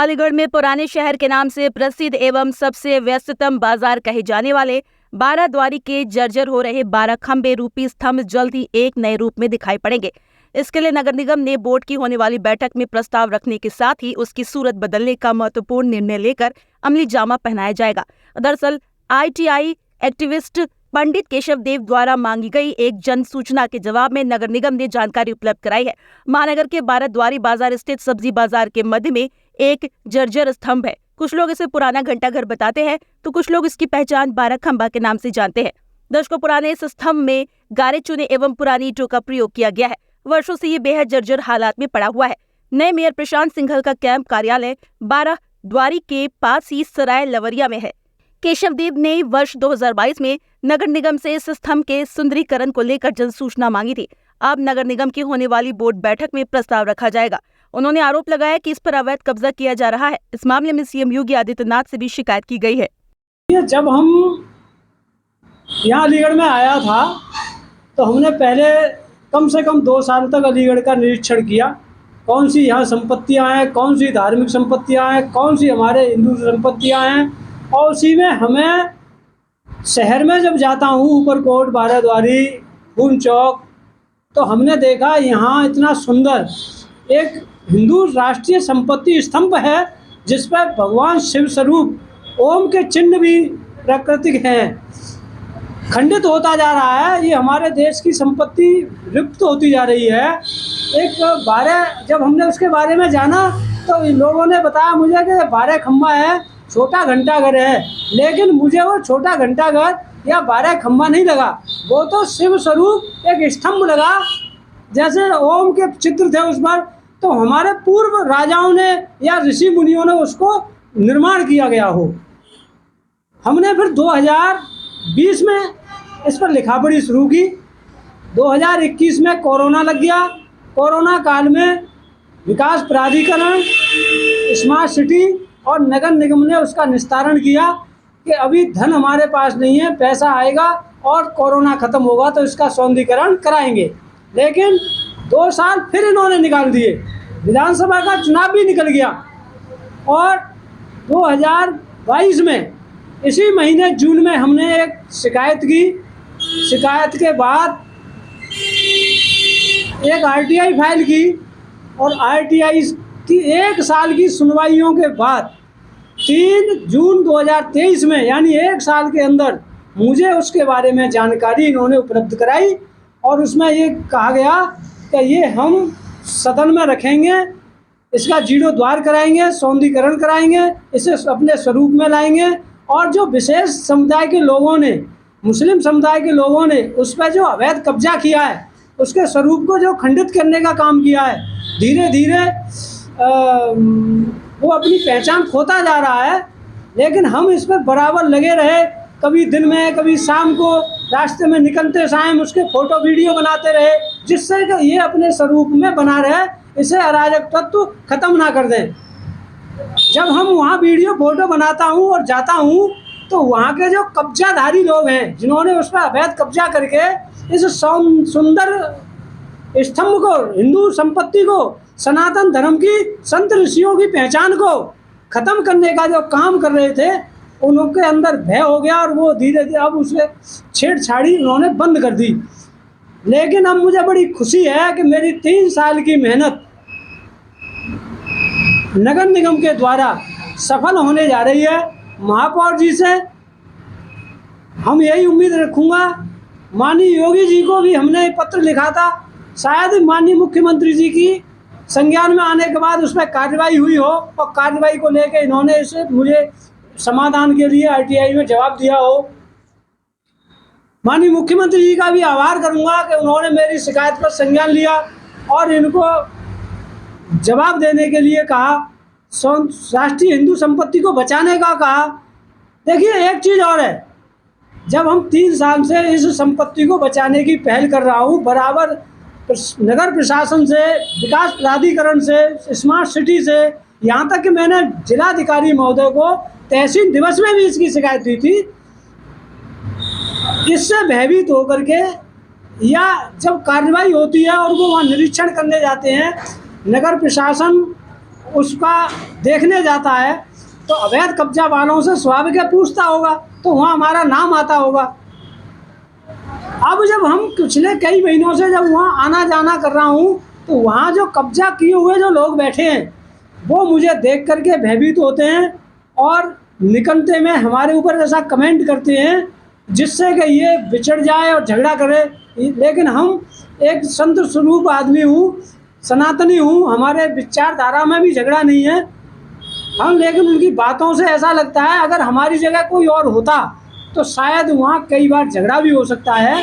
अलीगढ़ में पुराने शहर के नाम से प्रसिद्ध एवं सबसे व्यस्ततम बाजार कहे जाने वाले 12 द्वारी के जर्जर हो रहे 12 खंबे रूपी स्तंभ जल्द ही एक नए रूप में दिखाई पड़ेंगे। इसके लिए नगर निगम ने बोर्ड की होने वाली बैठक में प्रस्ताव रखने के साथ ही उसकी सूरत बदलने का महत्वपूर्ण निर्णय लेकर अमली जामा पहनाया जाएगा। दरअसल ITI एक्टिविस्ट पंडित केशव देव द्वारा मांगी गई एक जन सूचना के जवाब में नगर निगम ने जानकारी उपलब्ध कराई है। महानगर के 12 द्वारी बाजार स्थित सब्जी बाजार के मध्य में एक जर्जर स्तंभ है। कुछ लोग इसे पुराना घंटाघर बताते हैं तो कुछ लोग इसकी पहचान 12 खंबा के नाम से जानते हैं। दशकों पुराने इस स्तंभ में गारे चूने एवं पुरानी ईंटों का प्रयोग किया गया है। वर्षों से ये बेहद जर्जर हालात में पड़ा हुआ है। नए मेयर प्रशांत सिंघल का कैंप कार्यालय 12 द्वारी के पास ही सराय लवरिया में है। केशव देव ने वर्ष 2022 में नगर निगम से इस स्तंभ के सुंदरीकरण को लेकर जन सूचना मांगी थी। अब नगर निगम की होने वाली बोर्ड बैठक में प्रस्ताव रखा जाएगा। उन्होंने आरोप लगाया कि इस पर अवैध कब्जा किया जा रहा है। इस मामले में सीएम योगी आदित्यनाथ से भी शिकायत की गई है। जब हम यहाँ अलीगढ़ में आया था तो हमने पहले कम से कम 2 साल तक अलीगढ़ का निरीक्षण किया। कौन सी यहाँ संपत्तियाँ हैं, कौन सी धार्मिक संपत्तियाँ हैं, कौन सी हमारे हिंदू संपत्तियाँ हैं। और उसी में हमें शहर में जब जाता हूँ ऊपरकोट, 12 द्वारी, फूल चौक, तो हमने देखा यहाँ इतना सुंदर एक हिंदू राष्ट्रीय संपत्ति स्तंभ है जिस पर भगवान शिव स्वरूप ओम के चिन्ह भी प्राकृतिक हैं। खंडित होता जा रहा है। ये हमारे देश की संपत्ति लुप्त होती जा रही है। जब हमने उसके बारे में जाना तो लोगों ने बताया मुझे कि 12 खंबा है, छोटा घंटाघर है, लेकिन मुझे वो छोटा घंटाघर या 12 खंबा नहीं लगा। वो तो शिव स्वरूप एक स्तंभ लगा, जैसे ओम के चित्र थे उस पर। तो हमारे पूर्व राजाओं ने या ऋषि मुनियों ने उसको निर्माण किया गया हो। हमने फिर 2020 में इस पर लिखापढ़ी शुरू की। 2021 में कोरोना लग गया। कोरोना काल में विकास प्राधिकरण, स्मार्ट सिटी और नगर निगम ने उसका निस्तारण किया कि अभी धन हमारे पास नहीं है, पैसा आएगा और कोरोना ख़त्म होगा तो इसका सौंदर्यीकरण कराएंगे। लेकिन 2 साल फिर इन्होंने निकाल दिए। विधानसभा का चुनाव भी निकल गया और 2022 में इसी महीने जून में हमने एक शिकायत की। शिकायत के बाद एक RTI फाइल की और RTI की 1 साल की सुनवाइयों के बाद 3 जून 2023 में, यानी 1 साल के अंदर, मुझे उसके बारे में जानकारी इन्होंने उपलब्ध कराई और उसमें ये कहा गया कि ये हम सदन में रखेंगे, इसका जीर्णोद्धार कराएंगे, सौंदर्यीकरण कराएंगे, इसे अपने स्वरूप में लाएंगे। और जो विशेष समुदाय के लोगों ने, मुस्लिम समुदाय के लोगों ने उस पर जो अवैध कब्जा किया है, उसके स्वरूप को जो खंडित करने का काम किया है, धीरे धीरे वो अपनी पहचान खोता जा रहा है। लेकिन हम इस पर बराबर लगे रहे, कभी दिन में कभी शाम को रास्ते में निकलते शाम उसके फोटो वीडियो बनाते रहे, जिससे कि ये अपने स्वरूप में बना रहे, इसे अराजक तत्व खत्म ना कर दें। जब हम वहाँ वीडियो फोटो बनाता हूँ और जाता हूँ तो वहाँ के जो कब्जाधारी लोग हैं, जिन्होंने उस पर अवैध कब्जा करके इस सुंदर स्तंभ को, हिंदू संपत्ति को, सनातन धर्म की संत ऋषियों की पहचान को खत्म करने का जो काम कर रहे थे, उनके अंदर भय हो गया और वो धीरे धीरे अब उससे छेड़छाड़ी उन्होंने बंद कर दी। लेकिन अब मुझे बड़ी खुशी है कि मेरी 3 साल की मेहनत नगर निगम के द्वारा सफल होने जा रही है। महापौर जी से हम यही उम्मीद रखूँगा। माननीय योगी जी को भी हमने पत्र लिखा था, शायद माननीय मुख्यमंत्री जी की संज्ञान में आने के बाद उस पर कार्रवाई हुई हो और कार्रवाई को लेकर इन्होंने इसे मुझे समाधान के लिए RTI में जवाब दिया हो। माननीय मुख्यमंत्री जी का भी आभार करूंगा कि उन्होंने मेरी शिकायत पर संज्ञान लिया और इनको जवाब देने के लिए कहा, राष्ट्रीय हिंदू संपत्ति को बचाने का कहा। देखिए, एक चीज़ और है, जब हम 3 साल से इस संपत्ति को बचाने की पहल कर रहा हूँ, बराबर नगर प्रशासन से, विकास प्राधिकरण से, स्मार्ट सिटी से, यहाँ तक कि मैंने जिलाधिकारी महोदय को तहसील दिवस में भी इसकी शिकायत दी थी। इससे भयभीत होकर के या जब कार्रवाई होती है और वो वहाँ निरीक्षण करने जाते हैं, नगर प्रशासन उसका देखने जाता है तो अवैध कब्जा वालों से स्वाभाविक है पूछता होगा, तो वहाँ हमारा नाम आता होगा। अब जब हम पिछले कई महीनों से जब वहाँ आना जाना कर रहा हूँ, तो वहाँ जो कब्जा किए हुए जो लोग बैठे हैं वो मुझे देख करके भयभीत होते हैं और निकलते में हमारे ऊपर ऐसा कमेंट करते हैं जिससे कि ये बिछड़ जाए और झगड़ा करे। लेकिन हम एक संत स्वरूप आदमी हूँ, सनातनी हूँ, हमारे विचारधारा में भी झगड़ा नहीं है हम, लेकिन उनकी बातों से ऐसा लगता है अगर हमारी जगह कोई और होता तो शायद वहाँ कई बार झगड़ा भी हो सकता है,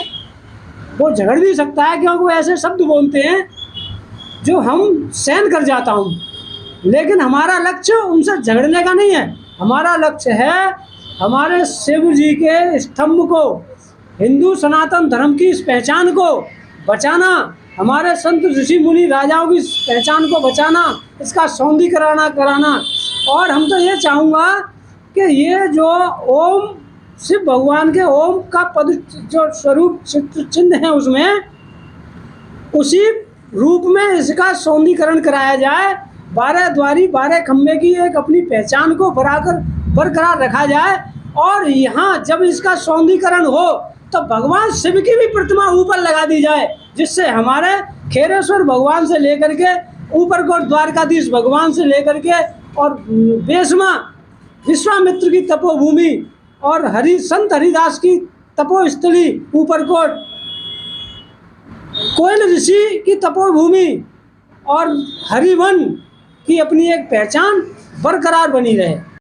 वो झगड़ भी सकता है, क्योंकि वो ऐसे शब्द बोलते हैं जो हम सहन कर जाता हूँ। लेकिन हमारा लक्ष्य उनसे झगड़ने का नहीं है, हमारा लक्ष्य है हमारे शिव जी के स्तंभ को, हिंदू सनातन धर्म की इस पहचान को बचाना, हमारे संत ऋषि मुनि राजाओं की पहचान को बचाना, इसका सौंदर्यीकरण कराना। और हम तो ये चाहूँगा कि ये जो ओम शिव भगवान के ओम का पद जो स्वरूप चिन्ह है उसमें उसी रूप में इसका सौंदर्यीकरण कराया जाए, 12 द्वारी 12 खंबे की एक अपनी पहचान को बरकरार रखा जाए। और यहाँ जब इसका सौंदर्यीकरण हो तो भगवान शिव की भी प्रतिमा ऊपर लगा दी जाए, जिससे हमारे खेरेश्वर भगवान से लेकर के ऊपरकोट द्वारकाधीश भगवान से लेकर के और बेसमा विश्वामित्र की तपोभूमि और संत हरिदास की तपोस्थली ऊपरकोट, कोयल ऋषि की तपोभूमि और हरिवन की अपनी एक पहचान बरकरार बनी रहे।